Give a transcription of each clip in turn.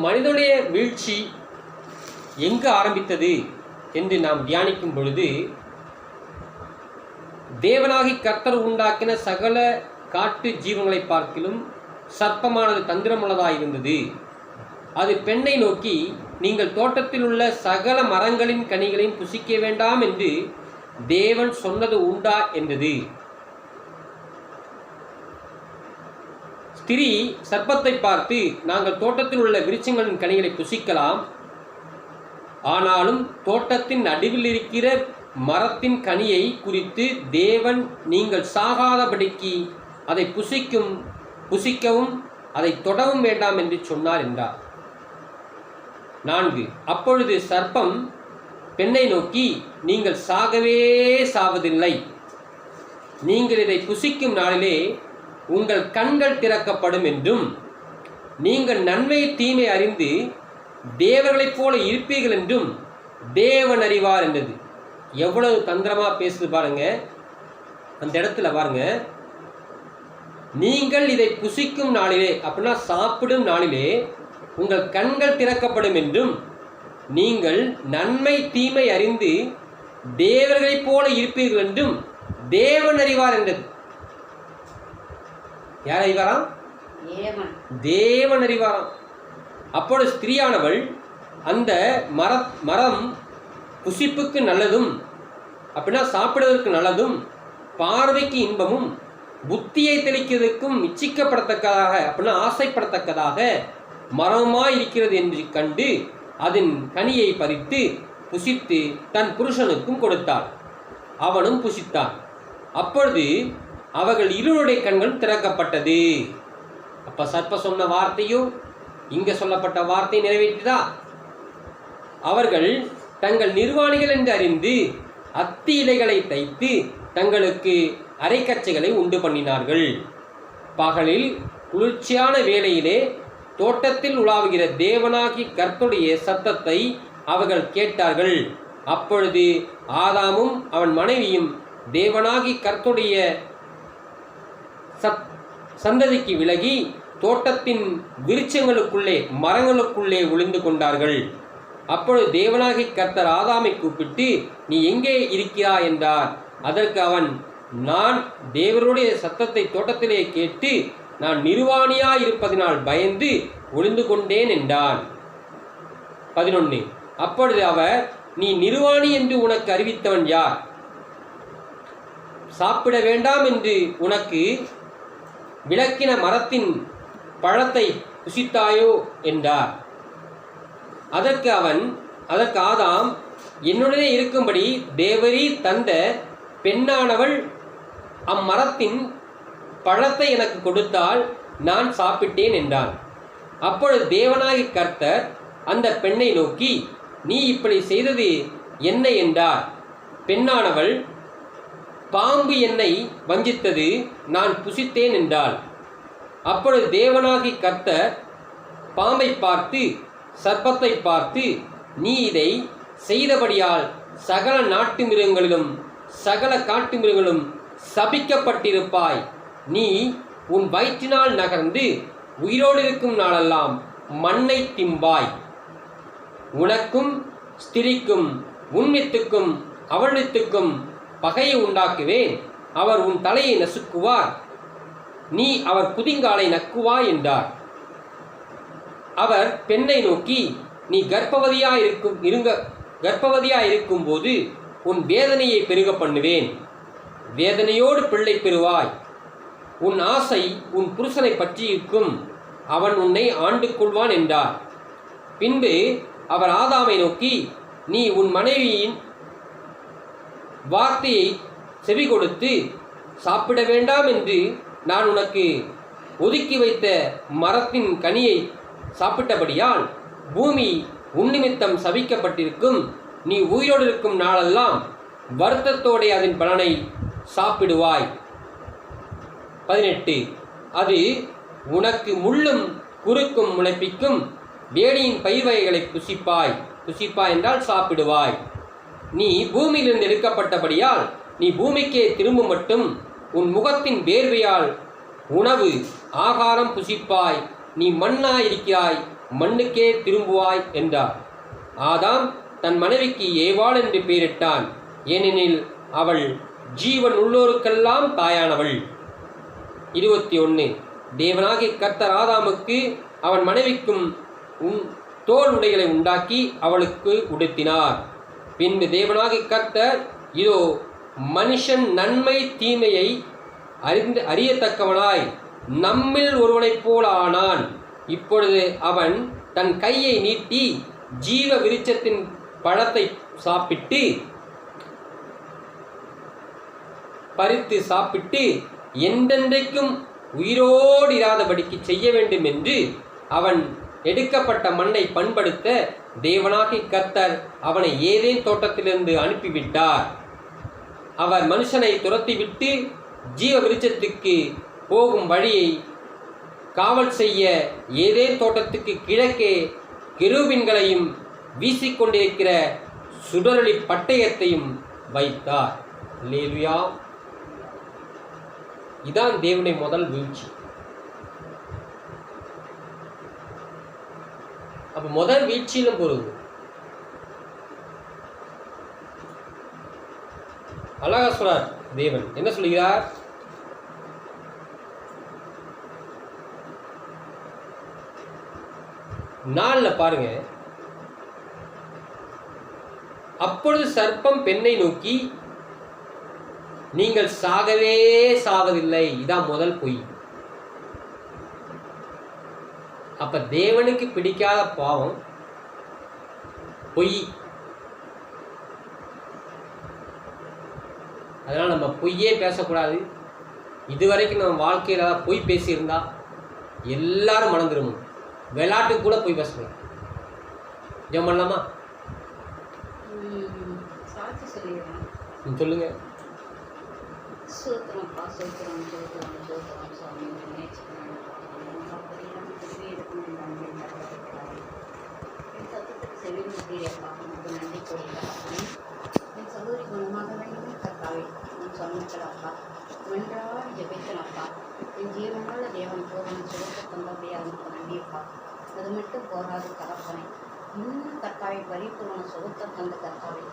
மனிதனுடைய வீழ்ச்சி எங்கு ஆரம்பித்தது என்று நாம் தியானிக்கும் பொழுது, தேவனாகி கர்த்தர் உண்டாக்கின சகல காட்டு ஜீவங்களை பார்க்கிலும் சர்ப்பமானது தந்திரமுள்ளதாயிருந்தது. அது பெண்ணை நோக்கி, நீங்கள் தோட்டத்தில் உள்ள சகல மரங்களின் கனிகளையும் புசிக்க வேண்டாம் என்று தேவன் சொன்னது உண்டா என்றது. ஸ்திரீ சர்ப்பத்தை பார்த்து, நாங்கள் தோட்டத்தில் உள்ள விருட்சங்களின் கனிகளை புசிக்கலாம், ஆனாலும் தோட்டத்தின் நடுவில் இருக்கிற மரத்தின் கனியை குறித்து தேவன் நீங்கள் சாகாதபடிக்கு அதை புசிக்கவும் அதை தொடவும் வேண்டாம் என்று சொன்னார் என்றார். 4. அப்பொழுது சர்ப்பம் பெண்ணை நோக்கி, நீங்கள் சாகவே சாவதில்லை. நீங்கள் இதை புசிக்கும் நாளிலே உங்கள் கண்கள் திறக்கப்படும் என்றும், நீங்கள் நன்மை தீமை அறிந்து தேவர்களைப் போல இருப்பீர்கள் என்றும் தேவன் அறிவார் என்றது. எவ்வளவு தந்திரமா பேசுது பாருங்க. அந்த இடத்துல பாருங்க, நீங்கள் இதை புசிக்கும் நாளிலே, அப்படின்னா சாப்பிடும் நாளிலே உங்கள் கண்கள் திறக்கப்படும் என்றும், நீங்கள் நன்மை தீமை அறிந்து தேவர்களைப் போல இருப்பீர்கள் என்றும் தேவன் அறிவார் என்றது. யார் அறிவாராம்? தேவன் அறிவாராம். அப்பொழுது ஸ்திரீயானவள், அந்த மரம் புசிப்புக்கு நல்லதும், அப்படின்னா சாப்பிடுவதற்கு நல்லதும், பார்வைக்கு இன்பமும், புத்தியை தெளிக்கிறதுக்கும் இச்சிக்கப்படத்தக்கதாக, அப்படின்னா ஆசைப்படத்தக்கதாக மரமாய் இருக்கிறது என்று கண்டு அதன் கனியை பறித்து புசித்து தன் புருஷனுக்கும் கொடுத்தாள். அவனும் புசித்தான். அப்பொழுது அவர்கள் இருவருடைய கண்கள் திறக்கப்பட்டது. அப்ப சர்ப்ப சொன்ன வார்த்தையும் இங்க சொல்லப்பட்ட வார்த்தை நிறைவேற்றுதா? அவர்கள் தங்கள் நிர்வாணிகள் என்று அறிந்து அத்தி இலைகளை தைத்து தங்களுக்கு அரைக்கச்சைகளை உண்டு பண்ணினார்கள். பகலில் குளிர்ச்சியான வேளையிலே தோட்டத்தில் உலாவுகிற தேவனாகி கர்த்தருடைய சத்தத்தை அவர்கள் கேட்டார்கள். அப்பொழுது ஆதாமும் அவன் மனைவியும் தேவனாகி கர்த்தருடைய சந்ததிக்கு விலகி தோட்டத்தின் விருட்சங்களுக்குள்ளே மரங்களுக்குள்ளே ஒளிந்து கொண்டார்கள். அப்பொழுது தேவனாகி கர்த்தர் ஆதாமை கூப்பிட்டு, நீ எங்கே இருக்கிறாய் என்றார். அதற்கு அவன், நான் தேவருடைய சத்தத்தை தோட்டத்திலே கேட்டு நான் நிர்வாணியாய் இருப்பதினால் பயந்து ஒளிந்து கொண்டேன் என்றான். 11. அப்பொழுது அவர், நீ நிர்வாணி என்று உனக்கு அறிவித்தவன் யார்? சாப்பிட வேண்டாம் என்று உனக்கு விளக்கின மரத்தின் பழத்தை புசித்தாயோ என்றார். அதற்கு ஆதாம், என்னுடனே இருக்கும்படி தேவரீ தந்த பெண்ணானவள் அம்மரத்தின் பழத்தை எனக்கு கொடுத்தால் நான் சாப்பிட்டேன் என்றான். அப்பொழுது தேவனாகி கர்த்தர் அந்த பெண்ணை நோக்கி, நீ இப்படி செய்தது என்ன என்றார். பெண்ணானவள், பாம்பு என்னை வஞ்சித்தது, நான் புசித்தேன் என்றாள். அப்பொழுது தேவனாகி கர்த்தர் பாம்பை பார்த்து சர்ப்பத்தை பார்த்து, நீ இதை செய்தபடியால் சகல நாட்டு மிருகங்களிலும் சகல காட்டு மிருகங்களும் சபிக்கப்பட்டிருப்பாய். நீ உன் வயிற்றினால் நகர்ந்து உயிரோடு இருக்கும் நாளெல்லாம் மண்ணை திம்பாய். உனக்கும் ஸ்திரிக்கும் உன் வித்துக்கும் அவள் வித்துக்கும் பகையை உண்டாக்குவேன். அவர் உன் தலையை நசுக்குவார், நீ அவர் குதிங்காலை நக்குவாய் என்றார். அவர் பெண்ணை நோக்கி, நீ கர்ப்பவதியாயிருக்கும் போது உன் வேதனையை பெருக பண்ணுவேன், வேதனையோடு பிள்ளை பெறுவாய். உன் ஆசை உன் புருஷனை பற்றி இருக்கும், அவன் உன்னை ஆண்டு கொள்வான் என்றார். பின்பு அவர் ஆதாமை நோக்கி, நீ உன் மனைவியின் வார்த்தையை செவி கொடுத்து சாப்பிட வேண்டாம் என்று நான் உனக்கு ஒதுக்கி வைத்த மரத்தின் கனியை சாப்பிட்டபடியால் பூமி உன்னிமித்தம் சபிக்கப்பட்டிருக்கும். நீ உயிரோடு இருக்கும் நாளெல்லாம் வருத்தத்தோടെ அதன் பலனை சாப்பிடுவாய். 18. அது உனக்கு முள்ளும் குறுக்கும் முளைப்பிக்கும், வேடியின் பயிர் வகைகளை புசிப்பாய் என்றால் சாப்பிடுவாய். நீ பூமியிலிருந்து எடுக்கப்பட்டபடியால் நீ பூமிக்கே திரும்ப மட்டும் உன் முகத்தின் வேர்வையால் உணவு ஆகாரம் புசிப்பாய். நீ மண்ணாய் இருக்கிறாய், மண்ணுக்கே திரும்புவாய் என்றார். ஆதாம் தன் மனைவிக்கு ஏவாள் என்று பெயரிட்டான், ஏனெனில் அவள் ஜீவன் உள்ளோருக்கெல்லாம் தாயானவள். 21. தேவனாகிய கர்த்தர் ஆதாமுக்கு அவன் மனைவிக்கும் தோல் உடைகளை உண்டாக்கி அவளுக்கு உடுத்தினார். பின்பு தேவனாகிய கர்த்தர், இதோ மனுஷன் நன்மை தீமையை அறியத்தக்கவனாய் நம்மில் ஒருவனைப் போல ஆனான். இப்பொழுது அவன் தன் கையை நீட்டி ஜீவ விருட்சத்தின் பழத்தை பறித்து சாப்பிட்டு என்றென்றைக்கும் உயிரோடு இராதபடிக்கு செய்ய வேண்டும் என்று அவன் எடுக்கப்பட்ட மண்ணை பண்படுத்த தேவனாகிய கர்த்தர் அவனை ஏதேன் தோட்டத்திலிருந்து அனுப்பிவிட்டார். அவர் மனுஷனை துரத்திவிட்டு ஜீவ விருட்சத்துக்கு போகும் வழியை காவல் செய்ய ஏதேன் தோட்டத்துக்கு கிழக்கே கெரூபின்களையும் வீசிக்கொண்டிருக்கிற சுடரொளி பட்டயத்தையும் வைத்தார். அல்லேலூயா. இதான் தேவனுடைய முதல் வீழ்ச்சி. அப்ப முதல் வீழ்ச்சியிலும் பொருது அழகா சொல்றார். தேவன் என்ன சொல்கிறார்? நாள்ல பாருங்க, அப்பொழுது சர்ப்பம் பெண்ணை நோக்கி, நீங்கள் சாகவே சாவதில்லை. இதான் முதல் பொய். அப்ப தேவனுக்கு பிடிக்காத பாவம் பொய். அதனால நம்ம பொய்யே பேசக்கூடாது. இதுவரைக்கும் நம்ம வாழ்க்கையில் பொய் பேசியிருந்தா எல்லாரும் மனம் திரும்பணும். விளையாட்டுக்கு கூட பொய் பேசணும். ஜெபம் பண்ணலாமா? சொல்லுங்க. சூத்திரம்ப்பா, சூத்திரம் சூத்திரம் சூத்திரம் சுவாமி. என் சத்தத்துக்கு செவிமூட்டீரேப்பா, உனக்கு நன்றி கொடுக்கிறாப்பா. என் சகோதரி குணமாக வேண்டும் கர்த்தாவே, உன் சொன்னப்பா ஒன்றாக ஜெபிக்கலப்பா. என் ஜீவனுள்ள தேவன் போதும் சுகத்தை தந்தபடியா உனக்கு நன்றியப்பா. அது மட்டும் போராது கலப்பனை, இன்னும் கர்த்தாவை பரிபூர்ண சுகத்தை தந்த கர்த்தாவே,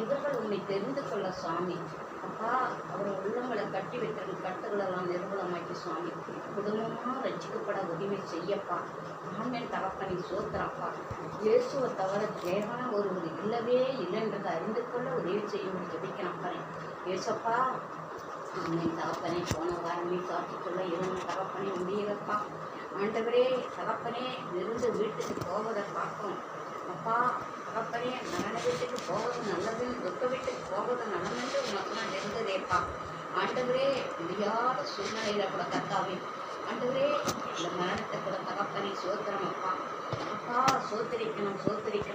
இவர்கள் உன்னை தெரிந்து கொள்ள சுவாமி. அப்பா, அவர்கள் உள்ளங்களை கட்டி வைத்திருக்கும் கட்டுகளெல்லாம் நிர்மூலமாக்கி சுவாமி குடும்பமாக ரட்சிக்கப்பட உதவி செய்யப்பா. ஆமென் தகப்பனை சோத்திரப்பா. இயேசுவை தவிர தேவன ஒருவர் இல்லவே இல்லைன்றதை அறிந்து கொள்ள உதவி செய்யும் ஜெபிக்கிறப்பனே இயேசப்பா. ஆமென் தகப்பனை. போன வாரமே காட்டிக்கொள்ள இவன் தகப்பனை முடியலப்பா. ஆண்டவரே தகப்பனே, விருந்து வீட்டுக்கு போவதை பார்க்கணும் அப்பா. தகப்பனே, மரண வீட்டுக்கு போவது நல்லது, துக்க வீட்டுக்கு போவது நல்லது உனக்கு நான் இருந்ததேப்பா. ஆண்டவரே, முடியாத சூழ்நிலையில கூட கர்த்தாவே, ஆண்டவரே இந்த மரணத்தை கூட தகப்பனை சோத்திரம் அப்பா. அப்பா சோத்தரிக்கணும் சோத்தரிக்கணும்.